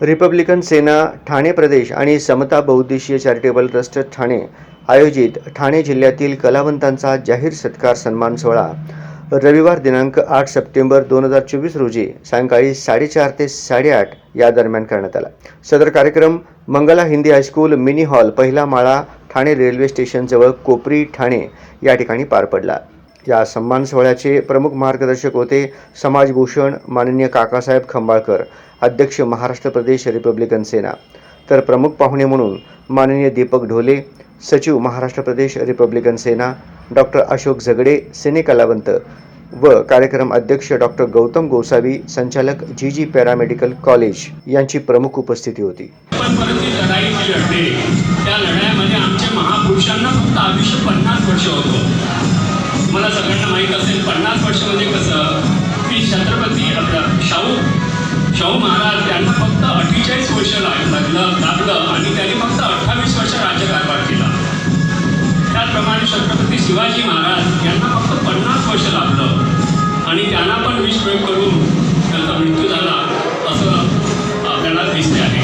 Republican सेना ठाणे प्रदेश आणि समता बहुउद्देशीय चॅरिटेबल ट्रस्ट ठाणे आयोजित ठाणे जिल्ह्यातील कलावंतांचा जाहीर सत्कार सन्मान सोहळा रविवार दिनांक 8 सप्टेंबर 2024 रोजी सायंकाळी 4:30 ते 8:30 या दरम्यान करण्यात आला। सदर कार्यक्रम Mangala Hindi high school mini hall पहिला माळा ठाणे रेल्वे स्टेशनजवळ कोपरी ठाणे या ठिकाणी पार पडला। या सन्मान सोहळ्याचे प्रमुख मार्गदर्शक होते समाजभूषण माननीय काकासाहेब खंबाळकर, अध्यक्ष महाराष्ट्र प्रदेश रिपब्लिकन सेना। तर प्रमुख पाहुणे म्हणून माननीय दीपक ढोले, सचिव महाराष्ट्र प्रदेश रिपब्लिकन सेना, डॉक्टर अशोक झगडे, सिने कलावंत व कार्यक्रम अध्यक्ष डॉक्टर गौतम गोसावी, संचालक जी पॅरामेडिकल कॉलेज यांची प्रमुख उपस्थिती होती। त्या लढाईमध्ये आमच्या महापुरुषांना फक्त आयुष्य 50 वर्ष होतं। मला सगळ्यांना माहीत असेल 50 वर्ष म्हणजे कसं की छत्रपती शाहू महाराज यांना फक्त 48 वर्ष लागलं आणि त्यांनी फक्त 28 वर्ष राज्यकारभार केला। त्याचप्रमाणे छत्रपती शिवाजी महाराज यांना फक्त 50 वर्ष लागलं आणि त्यांना पण विष प्रयोग करून त्यांचा मृत्यू झाला असं आपल्याला दिसते आहे।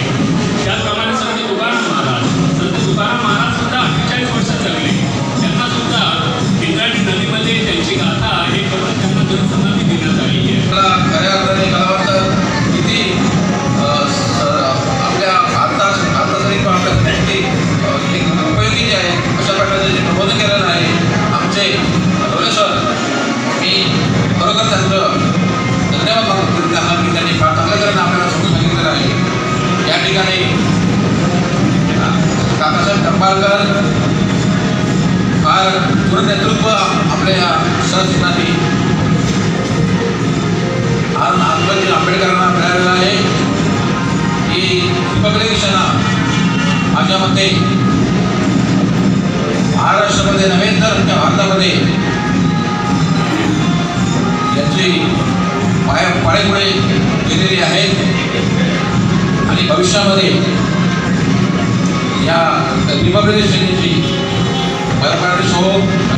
त्याचप्रमाणे संत तुकाराम महाराज सुद्धा 48 वर्ष जगले। त्यांना सुद्धा इंद्रायणी नदीमध्ये त्यांची गाथा हे करून त्यांना जलसमाधी देण्यात आली आहे। खऱ्या अर्थाने कलावंत किती आपल्या भारतासाठी पण आपल्यासाठी एक उपयोगी जे आहे अशा प्रकारचे जे प्रबोधन केलेलं आहे आमचे ढोले सर, मी खरोखर त्यांचं धन्यवाद मागतो त्यांना की त्यांनी फार चांगल्या तऱ्हेने आपल्याला समजून सांगितलेलं आहे। या ठिकाणी काकासाहेब खंबाळकर फार पूर्ण नेतृत्व आपल्या या सहसेनानी आज आजूबाजूला आंबेडकरांना मिळालेलं आहे की रिपब्लिकन सेना माझ्या मते महाराष्ट्रामध्ये नव्हे तर भारतामध्ये याची पाळेमुळे गेलेली आहेत आणि भविष्यामध्ये या रिपब्लिकन सेनेची बरपाटी शो